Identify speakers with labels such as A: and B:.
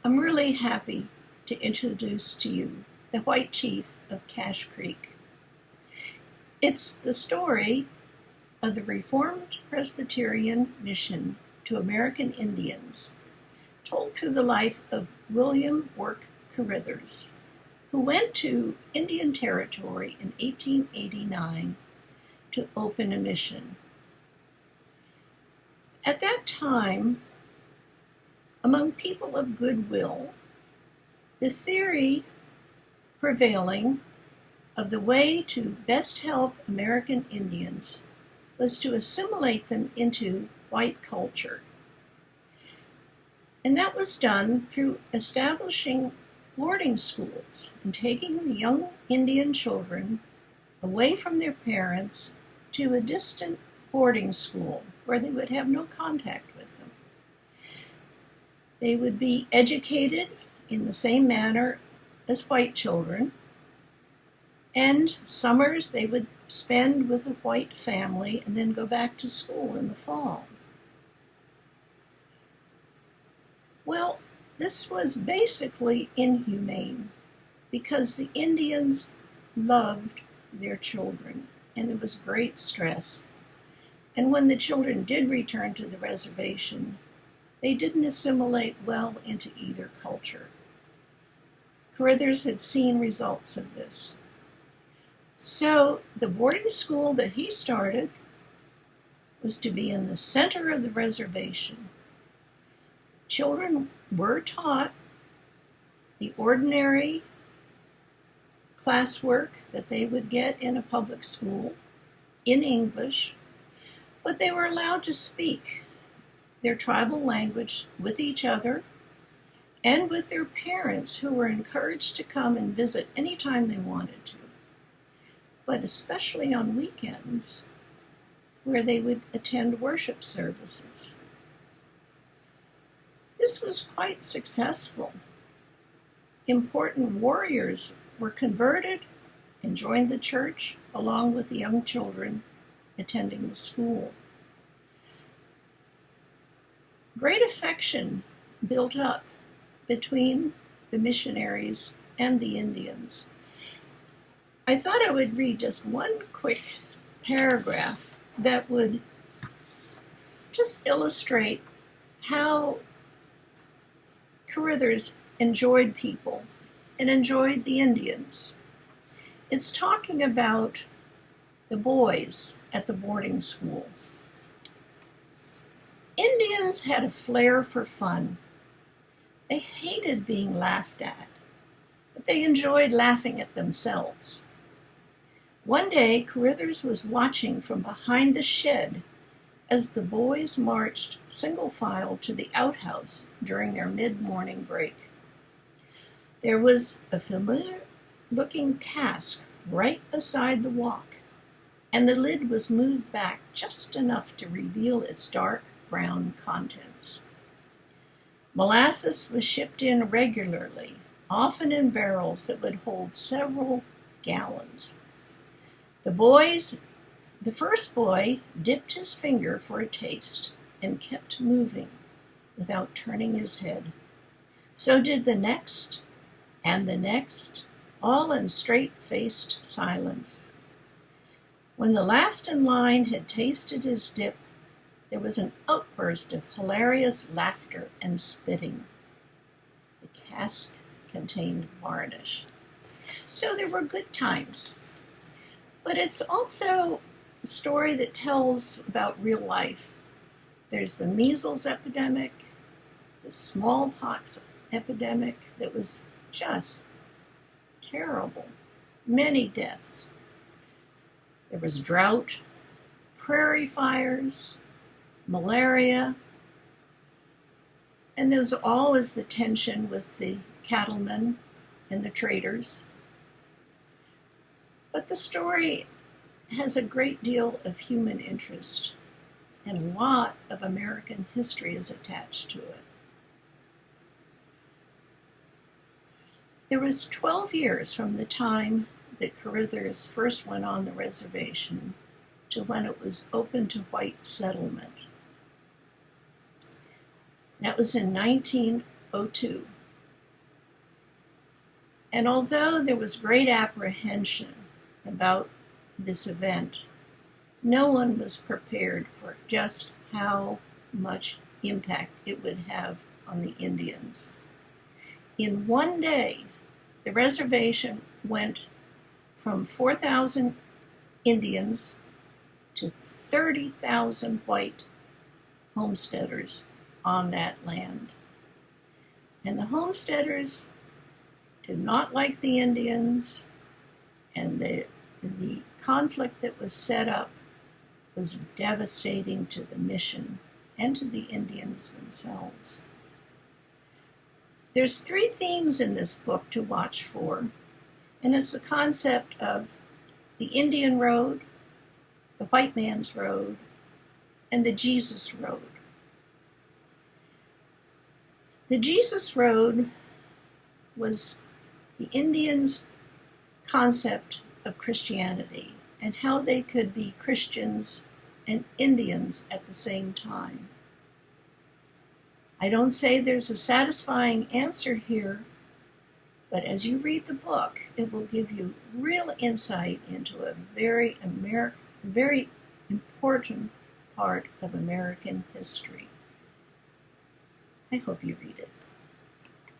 A: I'm really happy to introduce to you the White Chief of Cache Creek. It's the story of the Reformed Presbyterian mission to American Indians, told through the life of William Work Carithers, who went to Indian Territory in 1889 to open a mission. At that time, among people of goodwill, the theory prevailing of the way to best help American Indians was to assimilate them into white culture. And that was done through establishing boarding schools and taking the young Indian children away from their parents to a distant boarding school where they would have no contact with them. They would be educated in the same manner as white children, and summers they would spend with a white family and then go back to school in the fall. Well, this was basically inhumane because the Indians loved their children and there was great stress. And when the children did return to the reservation, they didn't assimilate well into either culture. Carithers had seen results of this. So the boarding school that he started was to be in the center of the reservation. Children were taught the ordinary classwork that they would get in a public school in English, but they were allowed to speak their tribal language with each other and with their parents, who were encouraged to come and visit anytime they wanted to, but especially on weekends where they would attend worship services. This was quite successful. Important warriors were converted and joined the church along with the young children attending the school. Great affection built up between the missionaries and the Indians. I thought I would read just one quick paragraph that would just illustrate how Carithers enjoyed people and enjoyed the Indians. It's talking about the boys at the boarding school. Indians had a flair for fun. They hated being laughed at, but they enjoyed laughing at themselves. One day, Carithers was watching from behind the shed as the boys marched single file to the outhouse during their mid-morning break. There was a familiar-looking cask right beside the walk, and the lid was moved back just enough to reveal its dark brown contents. Molasses was shipped in regularly, often in barrels that would hold several gallons. The first boy dipped his finger for a taste and kept moving without turning his head. So did the next and the next, all in straight-faced silence. When the last in line had tasted his dip, there was an outburst of hilarious laughter and spitting. The cask contained varnish. So there were good times. But it's also a story that tells about real life. There's the measles epidemic, the smallpox epidemic that was just terrible. Many deaths. There was drought, prairie fires, malaria, and there's always the tension with the cattlemen and the traders. But the story has a great deal of human interest, and a lot of American history is attached to it. There was 12 years from the time that Carithers first went on the reservation to when it was open to white settlement. That was in 1902. And although there was great apprehension about this event, no one was prepared for just how much impact it would have on the Indians. In one day, the reservation went from 4,000 Indians to 30,000 white homesteaders on that land. And the homesteaders did not like the Indians, and the conflict that was set up was devastating to the mission and to the Indians themselves. There's 3 themes in this book to watch for, and it's the concept of the Indian road, the white man's road, and the Jesus road. The Jesus road was the Indians' concept of Christianity and how they could be Christians and Indians at the same time. I don't say there's a satisfying answer here, but as you read the book, it will give you real insight into a very important part of American history. I hope you read it.